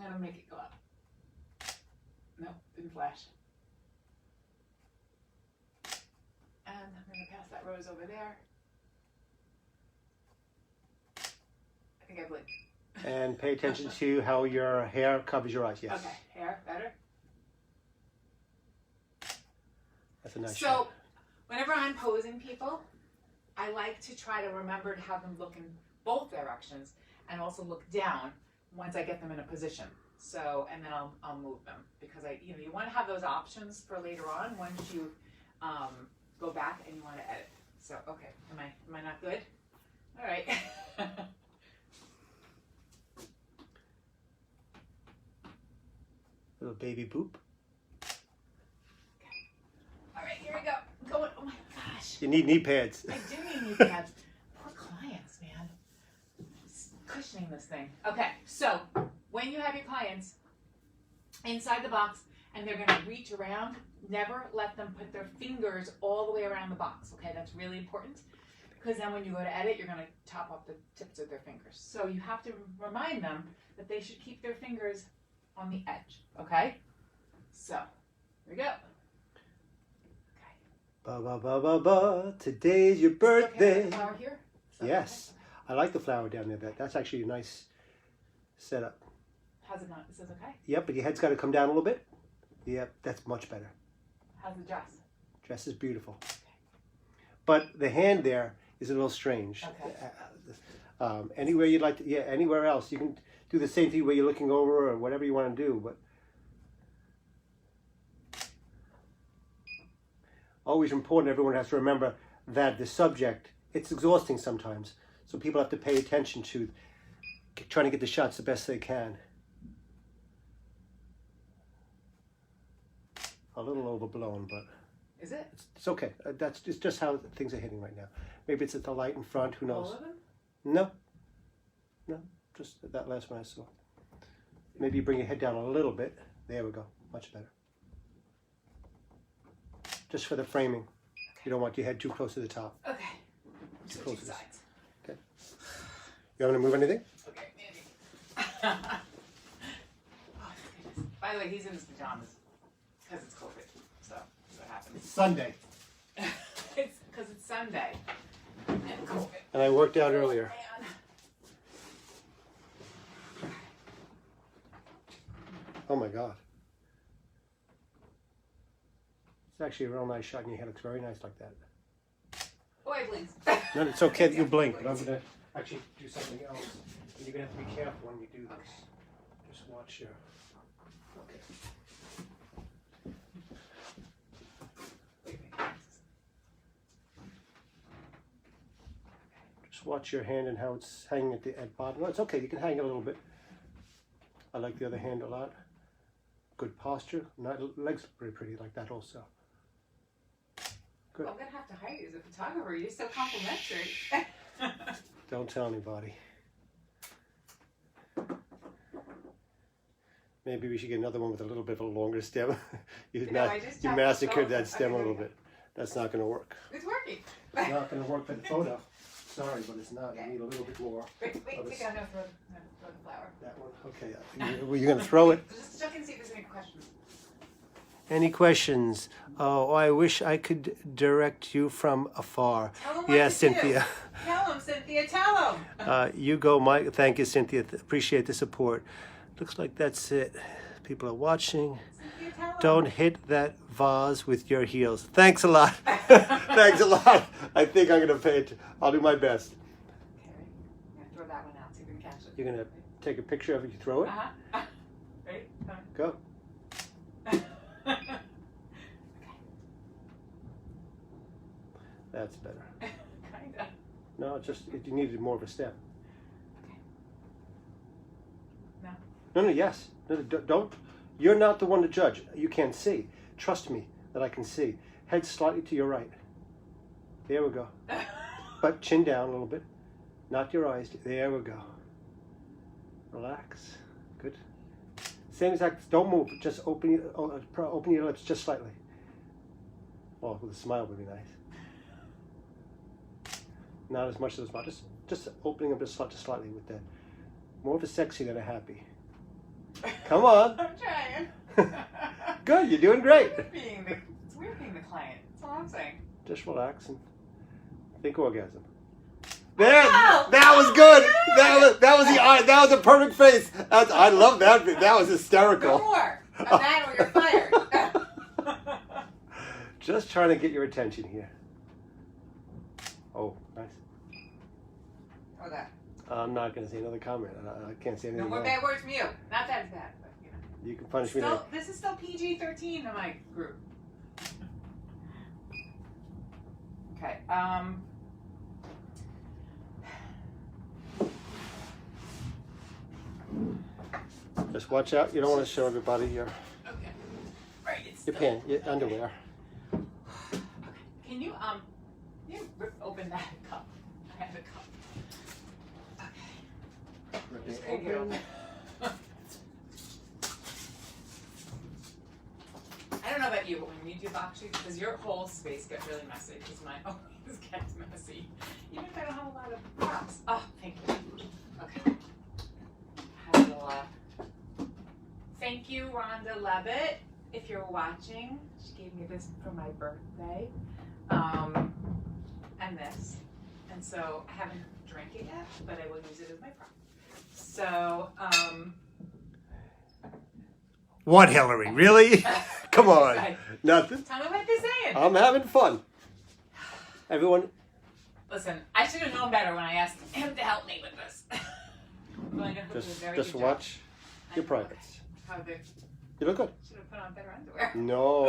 gonna make it go up. No, didn't flash. And I'm gonna pass that rose over there. I think I blinked. And pay attention to how your hair covers your eyes. Yes. Okay, hair, better. That's a nice So, shot. whenever I'm posing people, I like to try to remember to have them look in both directions and also look down once I get them in a position. So, and then I'll move them because you want to have those options for later on once you go back and you want to edit. So, okay, am I not good? All right. Little baby boop. Okay. All right, here we go. Going. Oh my gosh. You need knee pads. I do need knee pads. Poor clients, man. Just cushioning this thing. Okay, so when you have your clients inside the box and they're going to reach around, never let them put their fingers all the way around the box. Okay, that's really important because then when you go to edit, you're going to top up the tips of their fingers. So you have to remind them that they should keep their fingers on the edge. Okay, so here we go. Ba ba ba ba ba. Today's your birthday. Okay, flower here? Yes, I like the flower down there. That's actually a nice setup. How's it going? Is this okay? Yep, but your head's got to come down a little bit. Yep, that's much better. How's the dress? Dress is beautiful. But the hand there is a little strange. Okay. Anywhere you'd like to, yeah, anywhere else. You can do the same thing where you're looking over or whatever you want to do. But always important, everyone has to remember that the subject, it's exhausting sometimes. So people have to pay attention to trying to get the shots the best they can. A little overblown, but Is it? it's okay. It's just how things are hitting right now. Maybe it's at the light in front, who knows? All of them? No, just that last one I saw. Maybe you bring your head down a little bit. There we go, much better. Just for the framing. You don't want your head too close to the top. Okay. Too Switching close to this. sides. Okay. You want me to move anything? Okay, maybe. Oh, goodness. By the way, he's in his pajamas because it's COVID. So that's what happens. It's Sunday. It's because it's Sunday and COVID. And I worked out earlier. Oh, man. Oh my God. It's actually a real nice shot and your head looks very nice like that. Oh, I blinked. No, it's okay that you blink, but I'm going to actually do something else. And you're going to have to be careful when you do this. Just watch your... Okay. Just watch your hand and how it's hanging at the bottom. No, it's okay. You can hang it a little bit. I like the other hand a lot. Good posture. Legs are pretty pretty like that also. Good. Well, I'm going to have to hire you as a photographer. You're so complimentary. Don't tell anybody. Maybe we should get another one with a little bit of a longer stem. you massacred that stem a little bit. That's not going to work. It's working. It's not going to work for the photo. Sorry, but it's not. You need a little bit more. Wait, take out no, throw the flower. That one. Okay. Well, you're going to throw it? Just check and see if there's any questions. Any questions? Oh, I wish I could direct you from afar. Tell them what Yes, to Cynthia. Do. Tell them, Cynthia. Tell them. You go, Mike. Thank you, Cynthia. Appreciate the support. Looks like that's it. People are watching. Cynthia, tell them. Don't hit that vase with your heels. Thanks a lot. Thanks a lot. I think I'm going to pay it. I'll do my best. Okay, ready? I'm going to throw that one out so you can catch it. You're going to take a picture of it. You throw it. Uh-huh. Ready? Come Go. on. Okay. That's better. Kinda. No, it's just you needed more of a step. Okay. No. No, yes. No, don't. You're not the one to judge. You can't see. Trust me that I can see. Head slightly to your right. There we go. But chin down a little bit. Not your eyes. There we go. Relax. Good. Same exact. Don't move. Just open your lips just slightly. Well, with a smile would be nice. Not as much as a smile. Just opening them just slightly with that. More of a sexy than a happy. Come on. I'm trying. Good, you're doing great. It's weird being the client. That's all I'm saying. Just relax and think orgasm. There, Oh, that was good. That was a perfect face. I love that. That was No hysterical. more of that, or you're fired. Just trying to get your attention here. Oh, nice. Or that. I'm not going to say another comment. I can't say No anything more more. bad words from you. Not that bad, but you know. You can punish me later. This is still PG-13 in my group. Okay. Just watch out. You don't want to show everybody your Okay. Right. It's your still, pants, your underwear. Okay. Can you rip open that cup? I have a cup. Okay. Just gonna get Open. open. I don't know about you, but when you do box shoots, does your whole space get really messy? Because mine always gets messy. Even if I don't have a lot of props. Oh, thank you. Okay. I have a little, thank you, Rhonda Levitt, if you're watching. She gave me this for my birthday. And this. And so I haven't drank it yet, but I will use it as my prop. So, What, Hillary? Really? Come on. Nothing. tell me what they're saying. I'm having fun. Everyone, Listen, I should have known better when I asked him to help me with this. I'm going to hook you a very just good watch job. your privates. How they You look good. should have put on better underwear. No.